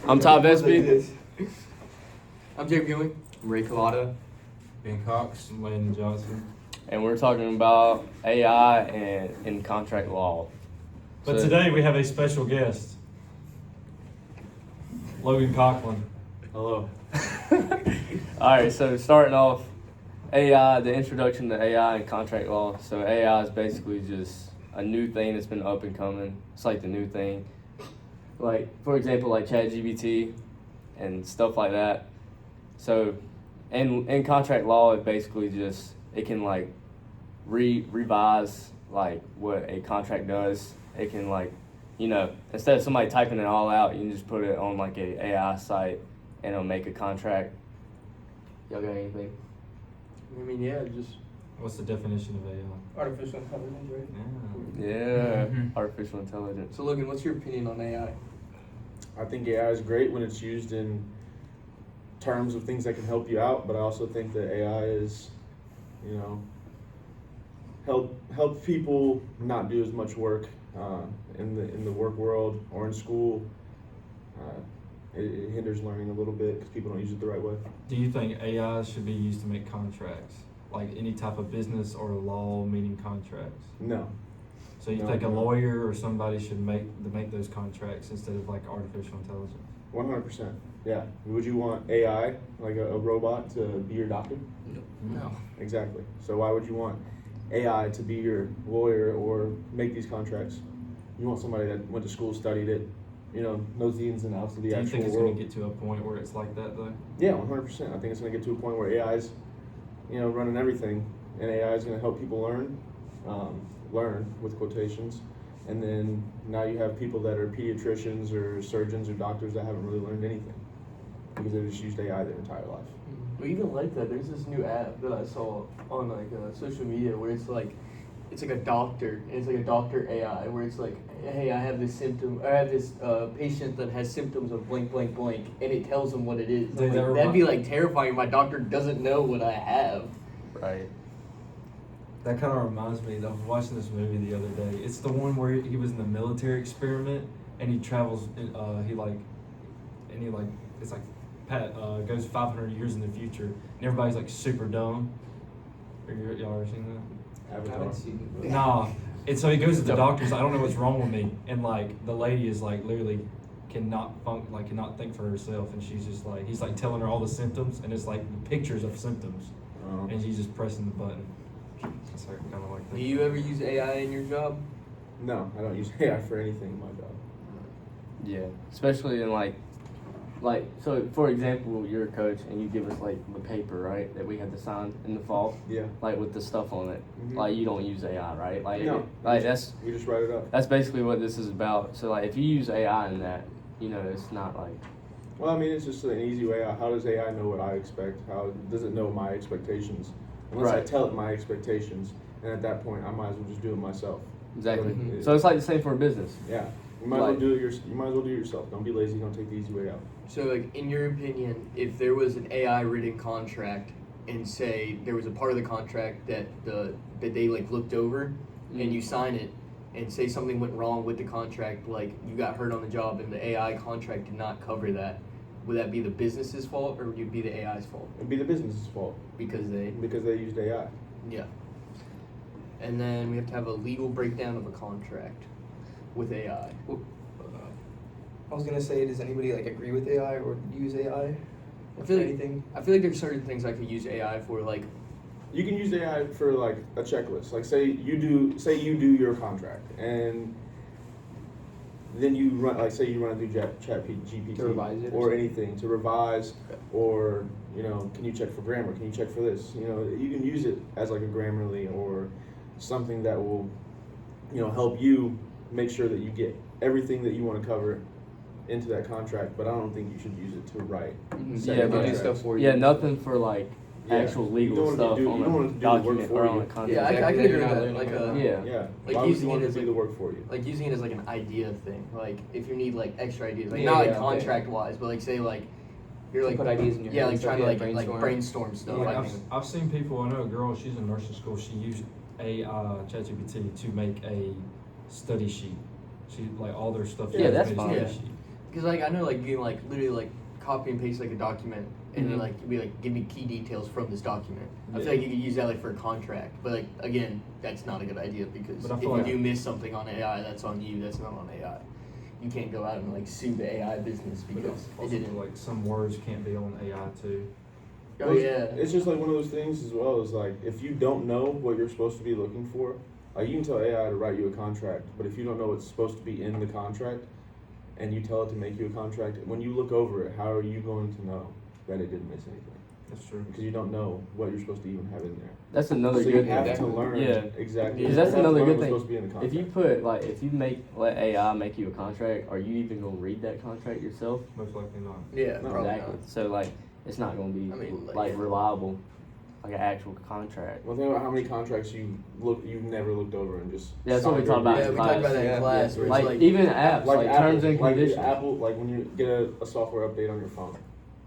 I'm Todd Vesby. I'm Jake Ewing. I'm Ray Collada. Ben Cox. I'm Landon Johnson. And we're talking about AI and in contract law. But So- today we have a special guest, Logan Coughlin. Hello. Alright, so starting off, AI, the introduction to AI and contract law. So AI is basically just a new thing that's been up and coming. It's like the new thing. Like, for example, like ChatGPT and stuff like that. So in contract law, it basically just, it can like revise like what a contract does. It can like, you know, instead of somebody typing it all out, you can just put it on like a AI site and it'll make a contract. Y'all got anything? I mean, yeah, just What's the definition of AI? artificial intelligence, right? Yeah, Mhm. artificial intelligence. So, Logan, what's your opinion on AI? I think AI is great when it's used in terms of things that can help you out, but I also think that AI is, you know, help people not do as much work in the work world or in school. It hinders learning a little bit because people don't use it the right way. Do you think AI should be used to make contracts? Like any type of business or law meaning contracts? No. So you No, think a no. lawyer or somebody should make those contracts instead of like artificial intelligence? 100%. Yeah. Would you want AI, like a robot, to be your doctor? No. Exactly. So why would you want AI to be your lawyer or make these contracts? You want somebody that went to school, studied it, you know, knows the ins and outs of the Do you actual think it's world. going to get to a point where it's like that though? Yeah, 100%. I think it's going to get to a point where AI's, you know, running everything, and AI is going to help people learn with quotations, and then now you have people that are pediatricians or surgeons or doctors that haven't really learned anything because they just used AI their entire life. But even like that, there's this new app that I saw on like social media where it's like a doctor, and it's like a doctor AI where it's like, hey, I have this symptom, I have this patient that has symptoms of blank, blank, blank, and it tells them what it is. Dude, I'm that like, that'd be remi- like terrifying. My doctor doesn't know what I have. Right. That kind of reminds me of watching this movie the other day. It's the one where he was in the military experiment and he travels. It's like goes 500 years in the future and everybody's like super dumb. Y'all ever seen that? I Avatar. haven't seen it. Nah. And so he goes to the doctor's. I don't know what's wrong with me. And like the lady is like literally cannot think for herself, and she's just like he's like telling her all the symptoms, and it's like pictures of symptoms, and she's just pressing the button. It's like kind of like that. Do you ever use AI in your job? No, I don't use AI for anything in my job. Yeah, especially in like, so for example, you're a coach and you give us like the paper, right, that we have to sign in the fall, Yeah. like with the stuff on it. Mhm. Like you don't use AI, right? Like, No. like We just write it up. that's basically what this is about. So like, if you use AI in that, you know, it's not like, Well, I mean, it's just an easy way out. How does AI know what I expect? How does it know my expectations? Unless I Right. tell it my expectations, and at that point, I might as well just do it myself. exactly. Mhm. So it's like the same for a business. Yeah, you might Like- as well do it. You might as well do it yourself. Don't be lazy. Don't take the easy way out. So, like, in your opinion, if there was an AI written contract, and say there was a part of the contract that they like looked over, and you sign it, and say something went wrong with the contract, like you got hurt on the job, and the AI contract did not cover that, would that be the business's fault, or would it be the AI's fault? It'd be the business's fault Because they, used AI. yeah. And then we have to have a legal breakdown of a contract with AI. I was gonna say, does anybody like agree with AI or use AI? I feel like anything? I feel like there's certain things I could use AI for, like, You can use AI for like a checklist. Like say you do your contract, and then you run say you run it through Chat GPT To revise it or or something? anything to revise, or you know, can you check for grammar? Can you check for this? You know, you can use it as like a Grammarly or something that will, you know, help you make sure that you get everything that you want to cover into that contract. But I don't think you should use it to write. Yeah, They do but stuff for you. yeah, nothing for like Yeah. actual You legal don't want stuff to do, on you don't want a to do the work document for or on you. a contract. yeah, I Exactly, could you're agree not with that. learning Like, about it. Yeah. Yeah. Like Why would using you want it to as do like- the work for you? like using it as like an idea thing, like if you need like extra ideas, like Yeah, not like yeah, okay. contract wise, but like say like you're To like put ideas in your yeah, head like and stuff, trying to yeah, like brainstorm stuff. Like I I've, think. I've seen people. I know a girl. She's in nursing school. She used ChatGPT to make a study sheet. She like all their stuff. Yeah, that's made a fine. study Yeah. sheet. Because like I know like you can like literally like copy and paste like a document and then Mhm. like be like give me key details from this document. I Yeah. feel like you could use that like for a contract, but like again, that's not a good idea because But I if feel you like- do miss something on AI, that's on you. That's not on AI. You can't go out and like sue the AI business But because it also, didn't. like, some words can't be on AI too. Oh Well, yeah. It's just like one of those things as well, is like if you don't know what you're supposed to be looking for, like you can tell AI to write you a contract, but if you don't know what's supposed to be in the contract and you tell it to make you a contract, when you look over it, how are you going to know that it didn't miss anything? That's true. Because you don't know what you're supposed to even have in there. That's another So good you have thing. to learn Yeah. exactly. Because you that's have to another learn good what's thing. supposed to be in the contract. If you put like if you let AI make you a contract, are you even gonna read that contract yourself? Most likely not. Yeah. No, Probably Exactly. not. So like it's not gonna be I mean, like, like yeah. reliable, like an actual contract. Well, think about how many contracts you've never looked over and just. Yeah, that's what we signed talked or about Yeah, in we class. talked about that Yeah. in class. Where it's Like, like even apps, like, Apple, terms and like conditions. Apple, like when you get a software update on your phone,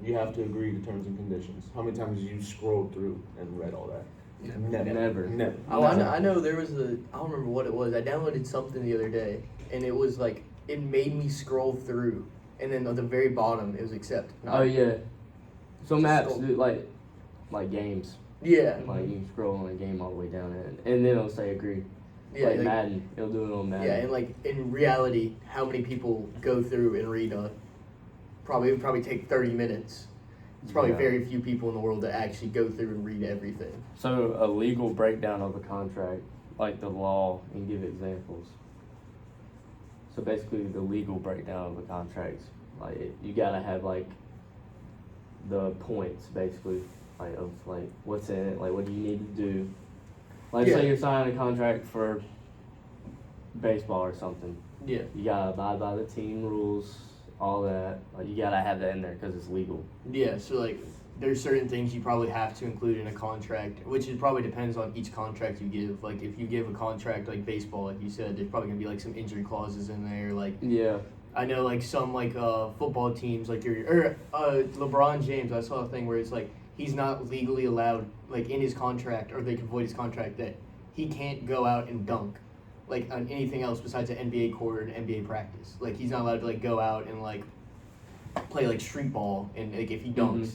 you have to agree to terms and conditions. How many times have you scrolled through and read all that? Yeah. Never. Never. Oh, I know there was I don't remember what it was. I downloaded something the other day, and it was like, it made me scroll through, and then at the very bottom, it was accept. Oh yeah. Some Just apps scroll. do like games. Yeah. Like you can scroll on a game all the way down and then it'll say agree. Yeah. like like- Madden, it'll do it on Madden. Yeah, and like in reality, how many people go through and read it would probably take 30 minutes. It's probably Yeah. very few people in the world that actually go through and read everything. So a legal breakdown of a contract, like the law, and give examples. So basically, the legal breakdown of a contract, you gotta have like the points, basically, like of like what's in it, like what do you need to do. Like Yeah. say you're signing a contract for baseball or something, Yeah. you gotta abide by the team rules, all that. Like you gotta have that in there because it's legal. Yeah, so like there's certain things you probably have to include in a contract, which it probably depends on each contract you give. Like if you give a contract like baseball, like you said, there's probably gonna be like some injury clauses in there. Like Yeah. I know like some like football teams like LeBron James. I saw a thing where it's like he's not legally allowed like in his contract, or they can void his contract, that he can't go out and dunk like on anything else besides an NBA court or an NBA practice. Like he's not allowed to like go out and like play like street ball, and like if he dunks,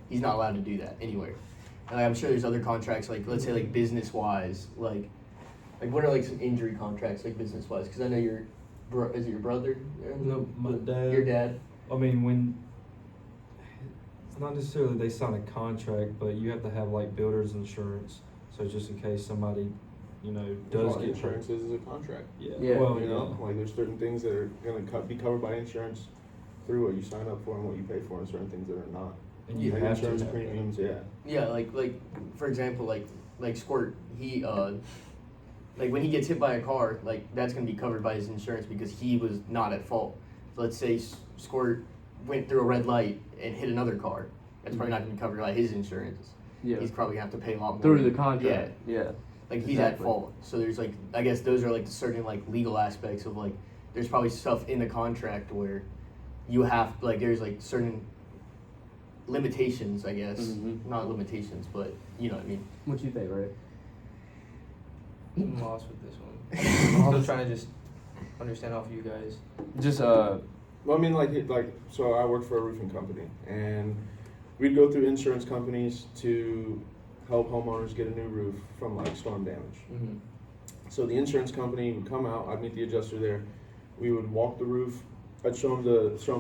he's not allowed to do that anywhere. And like, I'm sure there's other contracts, like let's say like business wise, like what are like some injury contracts like business wise? Because I know is it your brother? No, my dad. Your dad. I mean, when it's not necessarily they sign a contract, but you have to have like builder's insurance. So just in case somebody, does get hurt. insurance is a contract. Yeah. Yeah. Well, You yeah. know, like there's certain things that are going to be covered by insurance through what you sign up for and what you pay for, and certain things that are not. And you Like have to insurance have that. premiums, yeah. Yeah, like for example, like Squirt, he like when he gets hit by a car, like that's gonna be covered by his insurance because he was not at fault. Let's say Squirt went through a red light and hit another car, that's probably not gonna be covered by his insurance. Yeah. He's probably gonna have to pay a lot more Through the contract. Yeah, Yeah. like he's at Exactly. fault. So there's like, I guess those are like the certain like legal aspects of like, there's probably stuff in the contract where you have like there's like certain limitations, I guess. Mhm. Not limitations, but you know what I mean. What you think, Ray? I'm lost with this one. I'm still trying to just understand off you guys. Just Well, I mean, so I work for a roofing company, and we'd go through insurance companies to help homeowners get a new roof from like storm damage. Mm-hmm. So the insurance company would come out. I'd meet the adjuster there. We would walk the roof. I'd show him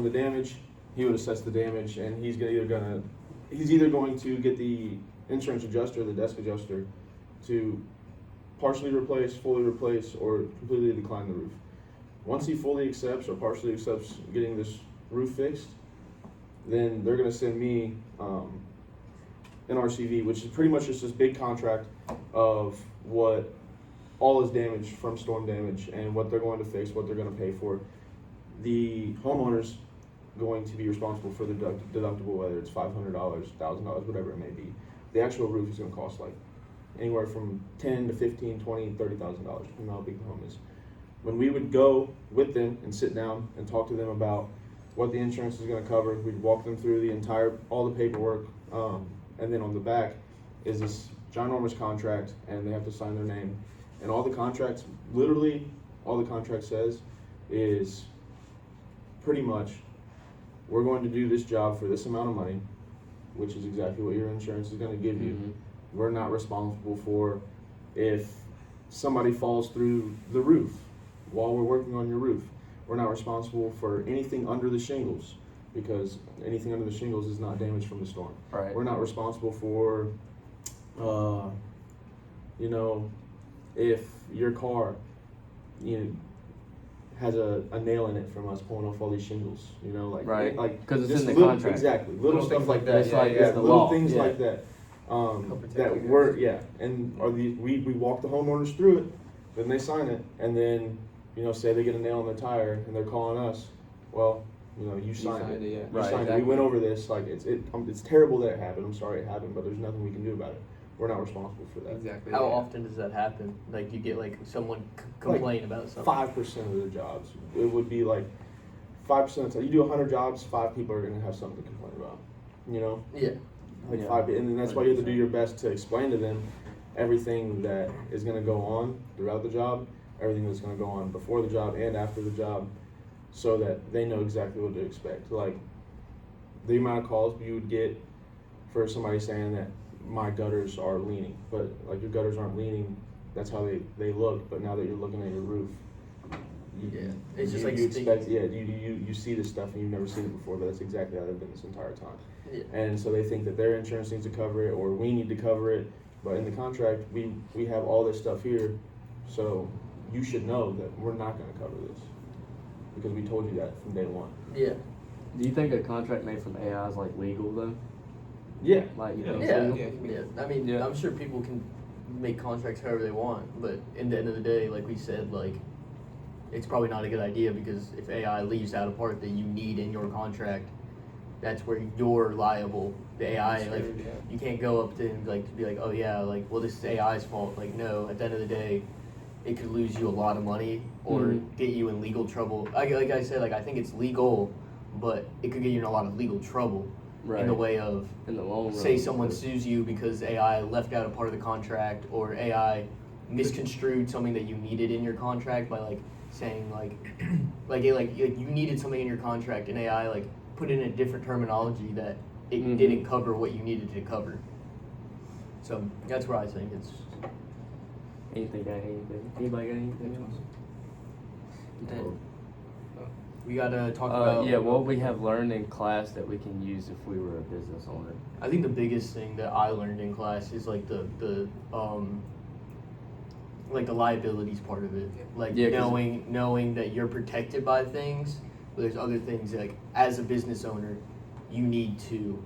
the damage. He would assess the damage, and he's either going to get the insurance adjuster, the desk adjuster, to partially replace, fully replace, or completely decline the roof. Once he fully accepts or partially accepts getting this roof fixed, then they're going to send me an RCV, which is pretty much just this big contract of what all is damage from storm damage and what they're going to fix, what they're going to pay for. The homeowner's going to be responsible for the deductible, whether it's $500, $1,000, whatever it may be. The actual roof is going to cost like anywhere from $10 to $15, $20, $30,000, depending on how big the home is. When we would go with them and sit down and talk to them about what the insurance is going to cover, we'd walk them through all the paperwork, and then on the back is this ginormous contract, and they have to sign their name. And all the contract says is pretty much we're going to do this job for this amount of money, which is exactly what your insurance is going to give you. Mhm. We're not responsible for if somebody falls through the roof while we're working on your roof. We're not responsible for anything under the shingles, because anything under the shingles is not damage from the storm. Right. We're not responsible for, you know, if your car, you know, has a nail in it from us pulling off all these shingles, you know, like Right. like 'Cause it's just in the little, contract. exactly, little Little stuff things like like that. that, It's like, yeah, it's the little law, things yeah. like that. Help protect That you we're guys. yeah, and are we walk the homeowners through it, then they sign it, and then you know say they get a nail in their tire and they're calling us, well, you know you signed it, signed it, yeah. you Right, signed it. exactly. We went over this, like it's terrible that it happened. I'm sorry it happened, but there's nothing we can do about it. We're not responsible for that. Exactly. How yeah. often does that happen? Like you get like someone complain about something. 5% of the jobs, it would be like 5% of the time. You do 100 jobs, 5 people are going to have something to complain about. You know, Yeah. like Yeah. 5, and then that's why you have to do your best to explain to them everything that is going to go on throughout the job, everything that's going to go on before the job and after the job, so that they know exactly what to expect. Like the amount of calls you would get for somebody saying that my gutters are leaning, but like your gutters aren't leaning, that's how they look. But now that you're looking at your roof, Yeah. It's just you, like you expect, stinky. yeah, you see this stuff and you've never seen it before, but that's exactly how they've been this entire time. Yeah. And so they think that their insurance needs to cover it or we need to cover it, but in the contract we have all this stuff here, so you should know that we're not going to cover this because we told you that from day one. Yeah. Do you think a contract made from AI is like legal though? Yeah. Like you Yeah. think Yeah. it's legal? Yeah. I mean, Yeah. I'm sure people can make contracts however they want, but in the end of the day, like we said, like it's probably not a good idea because if AI leaves out a part that you need in your contract, that's where you're liable. The AI, like Screwed, yeah. you can't go up to him like to be like, oh yeah, like well this is AI's fault. Like no, at the end of the day, it could lose you a lot of money or Mhm. get you in legal trouble. Like I said, like I think it's legal, but it could get you in a lot of legal trouble Right. in the way of In the long run. say someone sues you because AI left out a part of the contract or AI misconstrued something that you needed in your contract by like saying like you needed something in your contract and AI like put in a different terminology that it Mhm. didn't cover what you needed to cover. So that's where I think it's Anything got anything? Anybody got anything else? and we gotta talk about Yeah, what we have learned in class that we can use if we were a business owner. I think the biggest thing that I learned in class is like the like the liabilities part of it. Like Yeah, 'cause- knowing that you're protected by things, but there's other things like as a business owner, you need to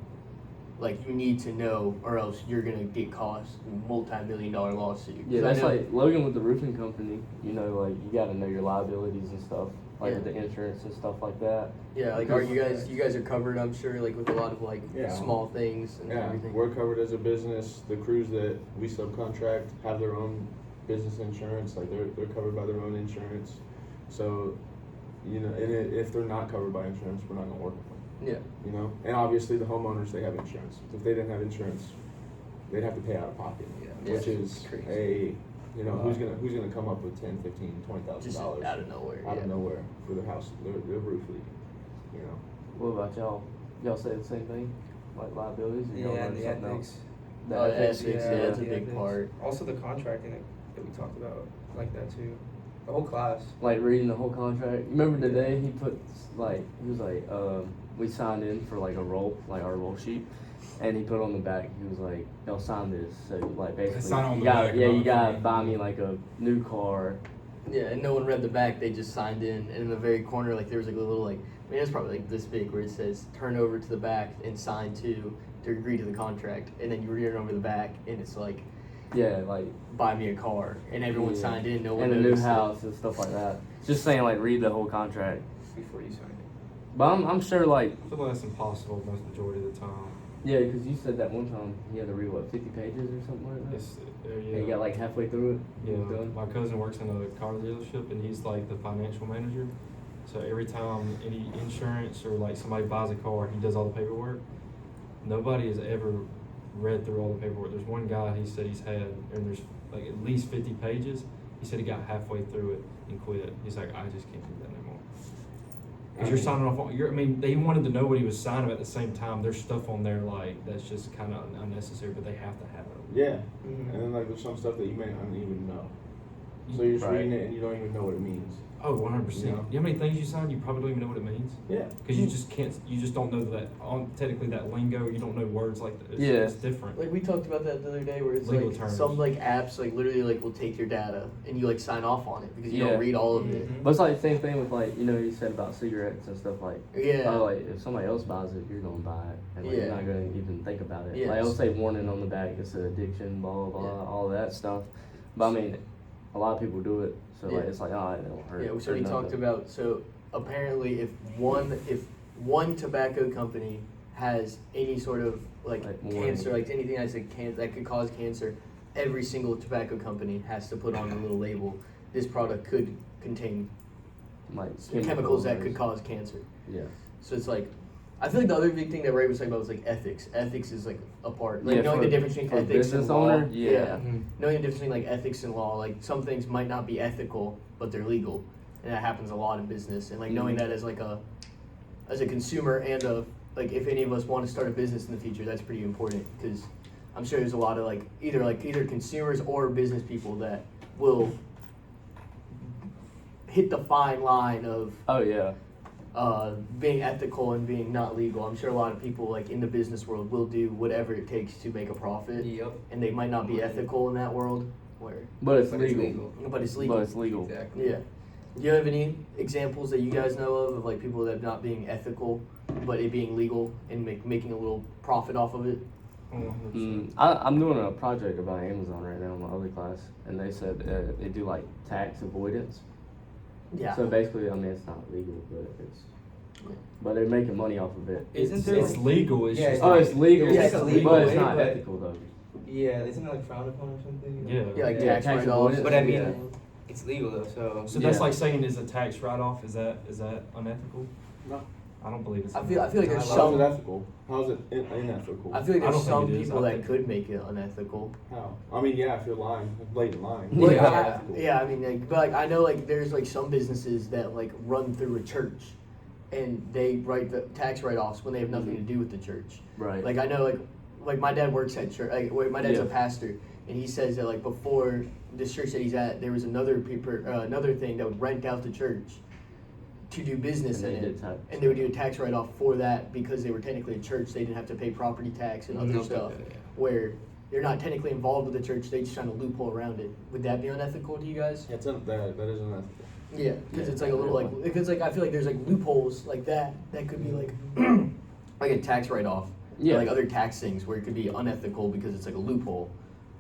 know or else you're gonna get cost multi-million-dollar lawsuit. Yeah, 'Cause I that's know- like Logan with the roofing company. You know, like you got to know your liabilities and stuff, like Yeah. with the insurance and stuff like that. yeah, like are you guys are covered, I'm sure, like with a lot of like Yeah. small things and Yeah, everything. we're covered as a business. The crews that we subcontract have their own business insurance. Like they're covered by their own insurance. So, you know, and if they're not covered by insurance, we're not gonna work with them. Yeah. You know, and obviously the homeowners, they have insurance. If they didn't have insurance, they'd have to pay out of pocket, Yeah. which Yeah. is Crazy. you know, who's gonna come up with $10, $15, $20,000 Just out of nowhere. out yeah. of nowhere for their house, their roof leak, you know. What about y'all? Y'all say the same thing, like liabilities, or y'all Yeah, learn the something ethics. else? Oh, ethics, yeah, that's a the big ethics. part. Also the contracting that we talked about, like that too. The whole class. Like reading the whole contract. You remember the day he put like he was like we signed in for like a roll, like our roll sheet, and he put on the back. He was like, "Y'all sign this." So like basically, Sign on you the got back yeah, of you it. gotta buy me like a new car. Yeah, and no one read the back. They just signed in, and in the very corner, like there was like a little like I mean, it's probably like this big where it says "turn over to the back and sign to agree to the contract," and then you read it over the back, and it's like Yeah, like buy me a car, and everyone yeah. signed in. No one and a new noticed it. house and stuff like that. Just saying, like read the whole contract. Before you sign it. But I'm sure like I feel like that's impossible most majority of the time. yeah, because you said that one time you had to read what 50 pages or something like that. It's, And yeah. you got like halfway through it. Yeah, You was done? my cousin works in a car dealership and he's like the financial manager. So every time any insurance or like somebody buys a car, he does all the paperwork. Nobody has ever read through all the paperwork. There's one guy he said he's had, and there's like at least 50 pages. He said he got halfway through it and quit. He's like, I just can't do that anymore. Because you're signing off on, I mean, they wanted to know what he was signing, but at the same time, there's stuff on there like that's just kind of unnecessary, but they have to have it. Yeah, Mhm. and then like there's some stuff that you may not even know. So you're just Right. reading it and you don't even know what it means. Oh, 100%. Yeah. You know how many things you sign you probably don't even know what it means? Yeah. Because you just can't, you just don't know that, on technically that lingo, you don't know words like that. It's, Yeah. it's different. Like we talked about that the other day, where it's Legal like terms. some like apps like literally like will take your data and you like sign off on it because you Yeah. don't read all of it. Mhm. But it's like the same thing with like, you know, you said about cigarettes and stuff like, Yeah. oh, like if somebody else buys it, you're gonna buy it, and like, Yeah. you're not gonna even think about it. Yes. Like it'll say warning on the back, it's an addiction, blah blah blah, Yeah. all that stuff. But I mean, a lot of people do it, so like Yeah. it's like, oh, it don't hurt. Yeah, or so we talked nothing. about, so apparently if one tobacco company has any sort of like Like warning. cancer, like anything that's that could cause cancer, every single tobacco company has to put on a little label, this product could contain like chemicals that or- could cause cancer. Yeah. So it's like, I feel like the other big thing that Ray was talking about was like ethics. Ethics is like a part, like Yeah, knowing for- the difference between for a ethics and business law. owner, yeah. Mhm. Knowing the difference between like ethics and law, like some things might not be ethical, but they're legal, and that happens a lot in business. And like knowing Mhm. that as a consumer and like if any of us want to start a business in the future, that's pretty important because I'm sure there's a lot of like either consumers or business people that will hit the fine line of Oh yeah. being ethical and being not legal. I'm sure a lot of people like in the business world will do whatever it takes to make a profit, Yep. and they might not be ethical in that world, where But it's But legal. but it's legal. But it's legal. Exactly. Yeah. Do you have any examples that you guys know of like people that not being ethical, but it being legal and making a little profit off of it? 100%. I'm doing a project about Amazon right now in my other class, and they said they do like tax avoidance. Yeah. So basically, I mean, it's not legal, but they're making money off of it. Isn't It's, there it's legal. It's Yeah, just Oh, like, it's legal, Yeah, it's a legal but it's way, not but- ethical though. Yeah, isn't it like frowned upon or something? Yeah. Yeah, like Yeah, tax tax write-offs. avoidance. But I mean, Yeah. it's legal though, so. So that's Yeah. like saying is a tax write-off, is that unethical? No. I don't believe it's I feel like there's How's some. it ethical? How's it unethical? I feel like I there's don't think some it is. people I that think- could make it unethical. How? I mean, yeah, if you're lying, blatant lying. Well, Yeah. yeah, I mean, like, but like I know like there's like some businesses that like run through a church, and they write the tax write-offs when they have nothing to do with the church. Right. Like I know like my dad works at church. Like my dad's a Yeah. pastor, and he says that like before this church that he's at, there was another another thing that would rent out the church to do business And in they it, did tax. and they would do a tax write-off for that because they were technically a church. They didn't have to pay property tax and other Mhm. stuff. Yeah. Where they're not technically involved with the church, they just trying to loophole around it. Would that be unethical to you guys? That is unethical. Yeah, because Yeah, it's like a little like because like I feel like there's like loopholes like that could be like like a tax write-off. Yeah. Or like other tax things where it could be unethical because it's like a loophole,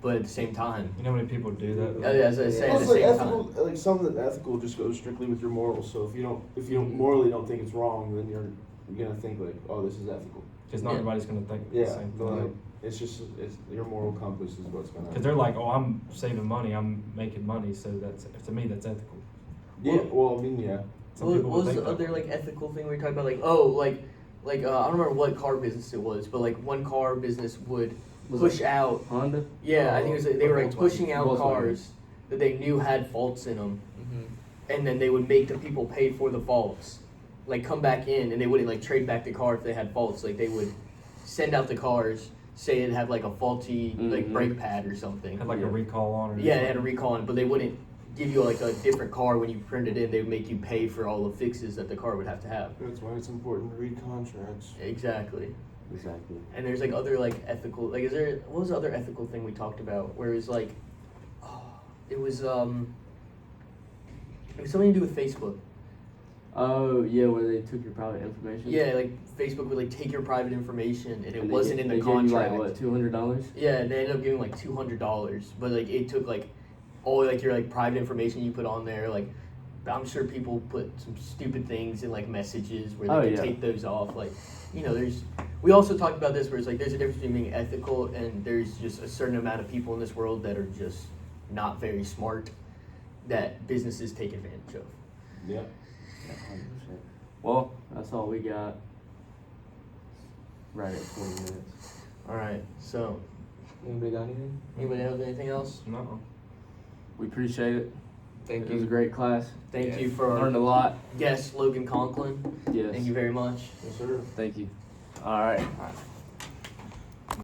but at the same time, You know how many people do that? as I say, at the Also, like same ethical, time, like some of the ethical just goes strictly with your morals. So if you don't morally don't think it's wrong, then you're gonna think like, oh, this is ethical. Because not Yeah. everybody's going to think the Yeah, same but thing. like it's your moral compass is what's gonna. Because they're like, oh, I'm saving money, I'm making money, so that's, to me, that's ethical. Yeah, well, I mean, yeah. Some what people would was think the that. other like ethical thing we were talking about? Like I don't remember what car business it was, but like one car business would Was push it out. Honda. Yeah, I think it was they were like Volkswagen. pushing out Volkswagen. cars that they knew had faults in them, Mhm. and then they would make the people pay for the faults, like come back in, and they wouldn't like trade back the car if they had faults. Like they would send out the cars, say it had like a faulty like Mhm. brake pad or something. Had like Yeah. a recall on it. or Yeah, they had a something. recall on it, but they wouldn't give you like a different car when you print it in. They would make you pay for all the fixes that the car would have to have. That's why it's important to read contracts. Exactly. Exactly. And there's like other like ethical like what was the other ethical thing we talked about where it was like it was something to do with Facebook. Oh yeah, where they took your private information. Yeah, like Facebook would like take your private information and it And they wasn't get- in they the gave you, contract. like what, $200? Yeah, and they ended up giving like $200, but like it took like all like your like private information you put on there. Like I'm sure people put some stupid things in like messages where they Oh, could yeah. take those off. Like we also talked about this where it's like there's a difference between being ethical and there's just a certain amount of people in this world that are just not very smart that businesses take advantage of. Yeah. 100%. Well, that's all we got. Right at 20 minutes. All right, so Anybody got anything? anybody have anything else? No. We appreciate it. Thank It was a you. great class. Thank Yeah. you for Learned a our lot. guest, Logan Conklin. Yes. Thank you very much. Yes, sir. Thank you. All right. Alright.